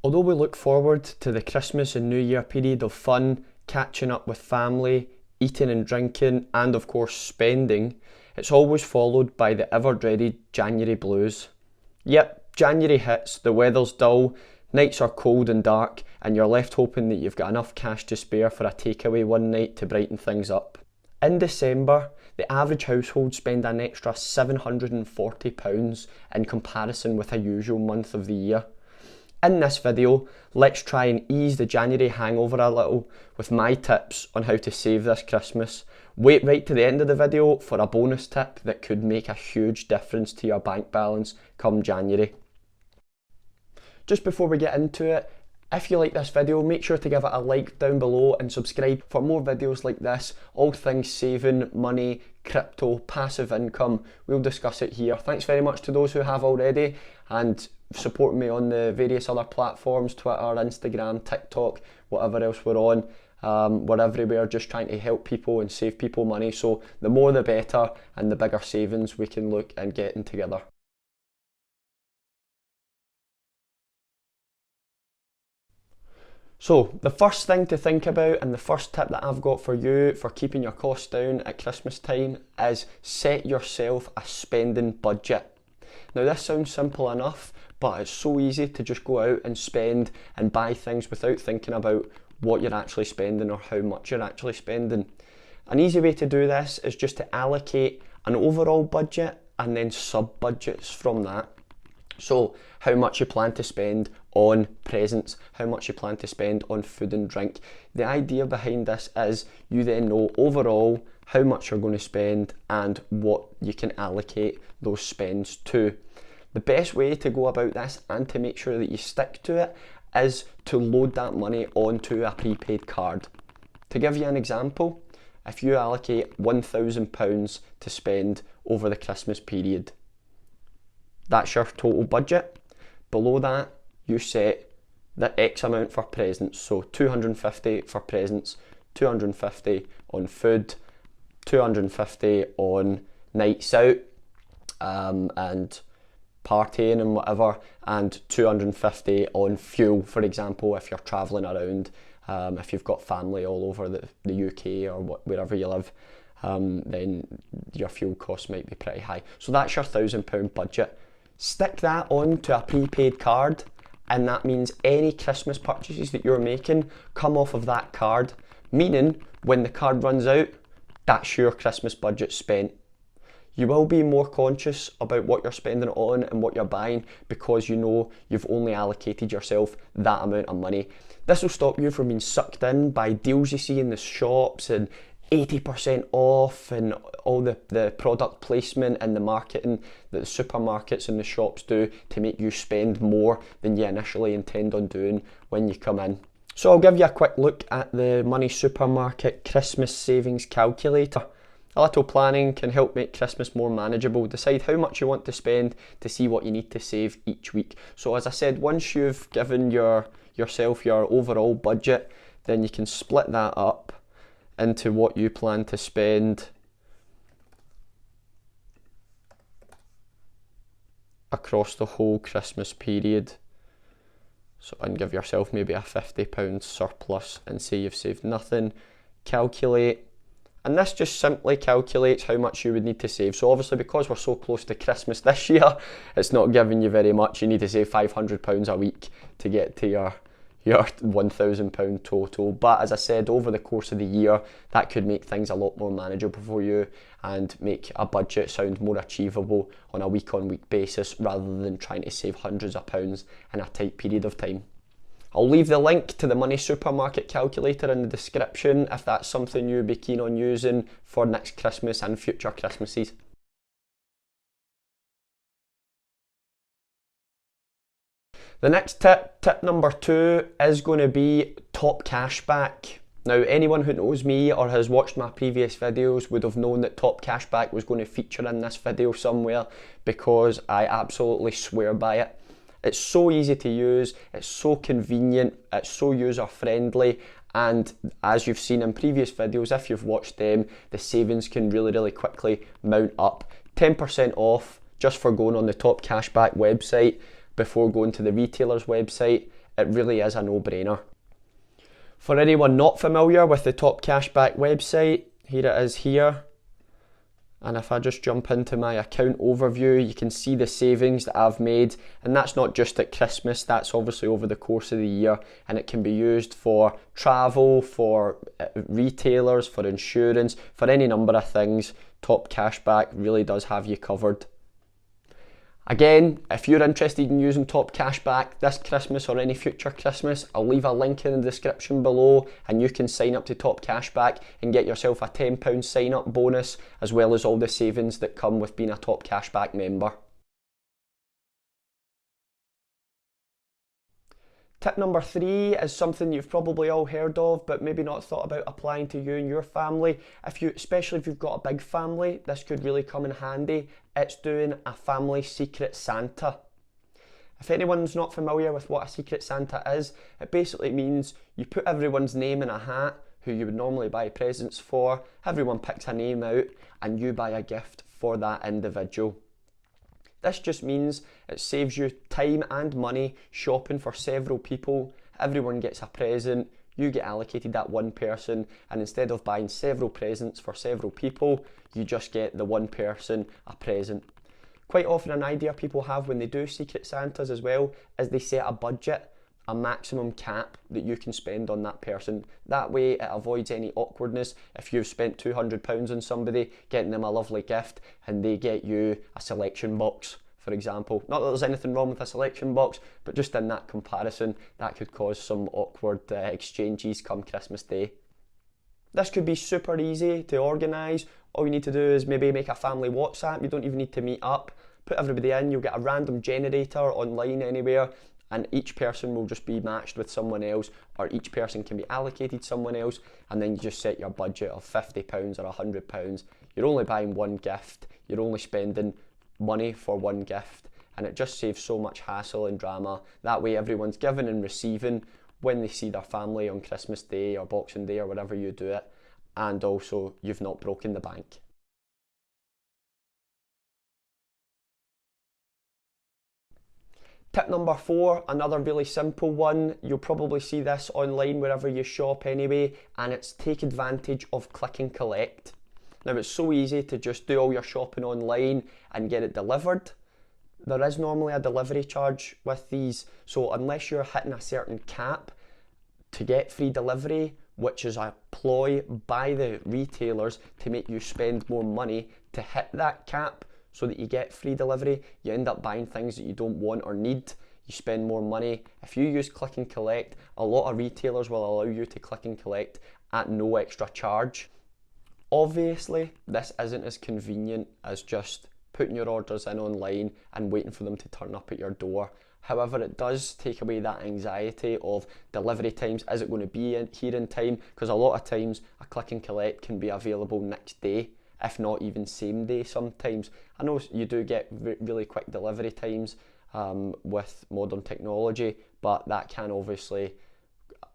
Although we look forward to the Christmas and New Year period of fun, catching up with family, eating and drinking, and of course spending, it's always followed by the ever-dreaded January blues. Yep, January hits, the weather's dull, nights are cold and dark, and you're left hoping that you've got enough cash to spare for a takeaway one night to brighten things up. In December, the average household spend an extra £740 in comparison with a usual month of the year. In this video, let's try and ease the January hangover a little with my tips on how to save this Christmas. Wait right to the end of the video for a bonus tip that could make a huge difference to your bank balance come January. Just before we get into it, if you like this video, make sure to give it a like down below and subscribe for more videos like this, all things saving, money, crypto, passive income. We'll discuss it here. Thanks very much to those who have already and support me on the various other platforms, Twitter, Instagram, TikTok, whatever else we're on. We're everywhere just trying to help people and save people money, so the more the better and the bigger savings we can look and getting together. So the first thing to think about and the first tip that I've got for you for keeping your costs down at Christmas time is set yourself a spending budget. Now this sounds simple enough, but it's so easy to just go out and spend and buy things without thinking about what you're actually spending or how much you're actually spending. An easy way to do this is just to allocate an overall budget and then sub-budgets from that. So how much you plan to spend on presents, how much you plan to spend on food and drink. The idea behind this is you then know overall how much you're going to spend and what you can allocate those spends to. The best way to go about this and to make sure that you stick to it is to load that money onto a prepaid card. To give you an example, if you allocate £1,000 to spend over the Christmas period, that's your total budget. Below that, you set the X amount for presents. So 250 for presents, 250 on food, 250 on nights out and partying and whatever, and 250 on fuel, for example, if you're travelling around, if you've got family all over the UK or wherever you live, then your fuel costs might be pretty high. So that's your £1,000 budget. Stick that on to a prepaid card, and that means any Christmas purchases that you're making come off of that card, meaning when the card runs out, that's your Christmas budget spent. You will be more conscious about what you're spending on and what you're buying because you know you've only allocated yourself that amount of money. This will stop you from being sucked in by deals you see in the shops and 80% off and all the product placement and the marketing that the supermarkets and the shops do to make you spend more than you initially intend on doing when you come in. So I'll give you a quick look at the Money Supermarket Christmas Savings Calculator. A little planning can help make Christmas more manageable. Decide how much you want to spend to see what you need to save each week. So as I said, once you've given yourself your overall budget, then you can split that up into what you plan to spend across the whole Christmas period. So and give yourself maybe a £50 surplus and say you've saved nothing. Calculate, and this just simply calculates how much you would need to save. So obviously because we're so close to Christmas this year, it's not giving you very much. You need to save £500 a week to get to your £1,000 total, but as I said, over the course of the year that could make things a lot more manageable for you and make a budget sound more achievable on a week-on-week basis rather than trying to save hundreds of pounds in a tight period of time. I'll leave the link to the Money Supermarket calculator in the description if that's something you'd be keen on using for next Christmas and future Christmases. The next tip number 2, is going to be top cashback. Now anyone who knows me or has watched my previous videos would have known that top cashback was going to feature in this video somewhere because I absolutely swear by it. It's so easy to use, it's so convenient, it's so user friendly, and as you've seen in previous videos, if you've watched them, the savings can really quickly mount up. 10% off just for going on the top cashback website before going to the retailer's website it really is a no-brainer. For anyone not familiar with the Top Cashback website, here it is here. And if I just jump into my account overview, you can see the savings that I've made. And that's not just at Christmas, that's obviously over the course of the year. And it can be used for travel, for retailers, for insurance, for any number of things. Top Cashback really does have you covered. Again, if you're interested in using Top Cashback this Christmas or any future Christmas, I'll leave a link in the description below and you can sign up to Top Cashback and get yourself a £10 sign up bonus, as well as all the savings that come with being a Top Cashback member. Tip number 3 is something you've probably all heard of, but maybe not thought about applying to you and your family. Especially if you've got a big family, this could really come in handy. It's doing a family secret Santa. If anyone's not familiar with what a secret Santa is, it basically means you put everyone's name in a hat who you would normally buy presents for. Everyone picks a name out and you buy a gift for that individual. This just means it saves you time and money shopping for several people. Everyone gets a present, you get allocated that one person, and instead of buying several presents for several people, you just get the one person a present. Quite often an idea people have when they do Secret Santas as well is they set a budget, a maximum cap that you can spend on that person. That way it avoids any awkwardness if you've spent £200 on somebody, getting them a lovely gift and they get you a selection box, for example. Not that there's anything wrong with a selection box, but just in that comparison, that could cause some awkward exchanges come Christmas Day. This could be super easy to organise. All you need to do is maybe make a family WhatsApp. You don't even need to meet up. Put everybody in, you'll get a random generator online anywhere, and each person will just be matched with someone else, or each person can be allocated someone else, and then you just set your budget of £50 or £100. You're only buying one gift, you're only spending money for one gift, and it just saves so much hassle and drama. That way everyone's giving and receiving when they see their family on Christmas Day or Boxing Day or wherever you do it, and also you've not broken the bank. Tip number 4, another really simple one. You'll probably see this online wherever you shop anyway, and it's take advantage of click and collect. Now it's so easy to just do all your shopping online and get it delivered. There is normally a delivery charge with these, so unless you're hitting a certain cap to get free delivery, which is a ploy by the retailers to make you spend more money to hit that cap, so that you get free delivery, you end up buying things that you don't want or need. You spend more money. If you use click and collect, a lot of retailers will allow you to click and collect at no extra charge. Obviously, this isn't as convenient as just putting your orders in online and waiting for them to turn up at your door. However, it does take away that anxiety of delivery times. Is it going to be here in time? Because a lot of times a click and collect can be available next day, if not even same day sometimes. I know you do get really quick delivery times with modern technology, but that can obviously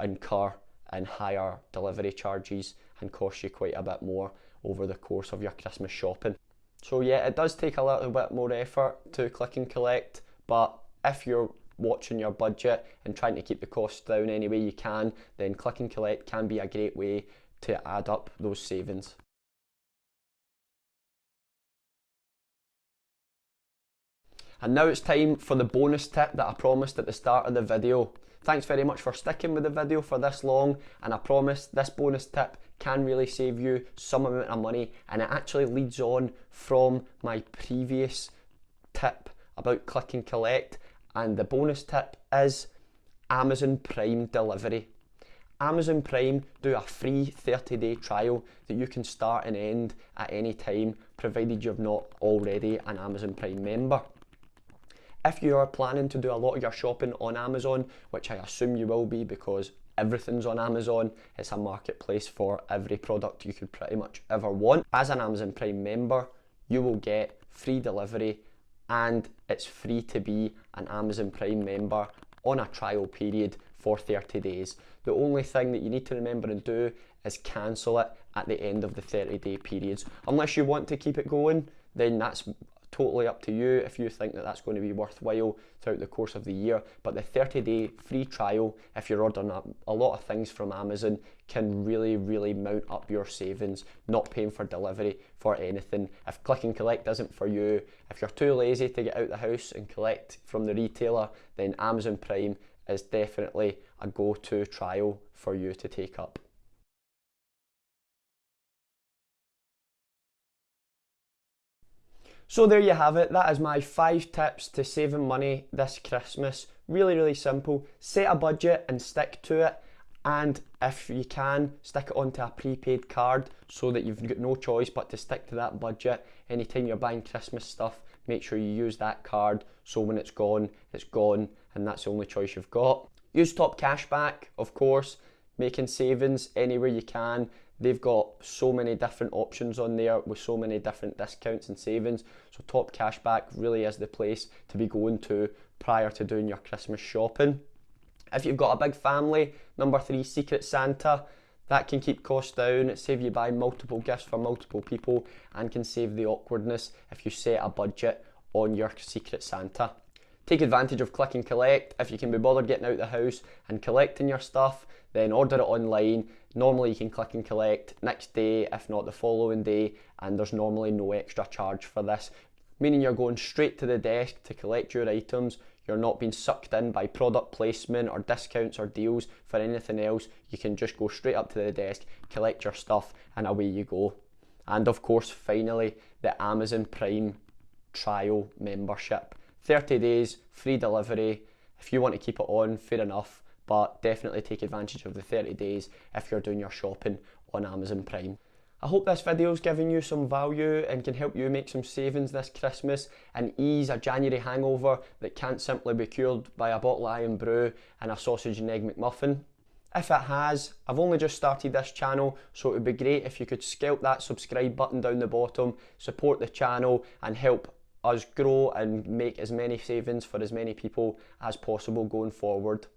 incur in higher delivery charges and cost you quite a bit more over the course of your Christmas shopping. So yeah, it does take a little bit more effort to click and collect, but if you're watching your budget and trying to keep the costs down any way you can, then click and collect can be a great way to add up those savings. And now it's time for the bonus tip that I promised at the start of the video. Thanks very much for sticking with the video for this long, and I promise this bonus tip can really save you some amount of money, and it actually leads on from my previous tip about click and collect, and the bonus tip is Amazon Prime delivery. Amazon Prime do a free 30-day trial that you can start and end at any time, provided you're not already an Amazon Prime member. If you are planning to do a lot of your shopping on Amazon, which I assume you will be because everything's on Amazon, it's a marketplace for every product you could pretty much ever want. As an Amazon Prime member, you will get free delivery, and it's free to be an Amazon Prime member on a trial period for 30 days. The only thing that you need to remember and do is cancel it at the end of the 30-day periods. Unless you want to keep it going, then that's totally up to you if you think that that's going to be worthwhile throughout the course of the year. But the 30-day free trial, if you're ordering a lot of things from Amazon, can really mount up your savings, not paying for delivery for anything. If click and collect isn't for you, if you're too lazy to get out the house and collect from the retailer, then Amazon Prime is definitely a go-to trial for you to take up. So there you have it. That is my 5 tips to saving money this Christmas. Really simple. Set a budget and stick to it. And if you can, stick it onto a prepaid card so that you've got no choice but to stick to that budget. Anytime you're buying Christmas stuff, make sure you use that card so when it's gone, and that's the only choice you've got. Use Top Cashback, of course, making savings anywhere you can. They've got so many different options on there with so many different discounts and savings. So Top Cashback really is the place to be going to prior to doing your Christmas shopping. If you've got a big family, number 3, Secret Santa. That can keep costs down, save you buying multiple gifts for multiple people, and can save the awkwardness if you set a budget on your Secret Santa. Take advantage of click and collect. If you can be bothered getting out the house and collecting your stuff, then order it online. Normally you can click and collect next day, if not the following day, and there's normally no extra charge for this, meaning you're going straight to the desk to collect your items. You're not being sucked in by product placement or discounts or deals for anything else. You can just go straight up to the desk, collect your stuff, and away you go. And of course, finally, the Amazon Prime trial membership. 30 days, free delivery. If you want to keep it on, fair enough, but definitely take advantage of the 30 days if you're doing your shopping on Amazon Prime. I hope this video's given you some value and can help you make some savings this Christmas and ease a January hangover that can't simply be cured by a bottle of Iron Brew and a sausage and egg McMuffin. If it has, I've only just started this channel, so it would be great if you could scalp that subscribe button down the bottom, support the channel and help us grow and make as many savings for as many people as possible going forward.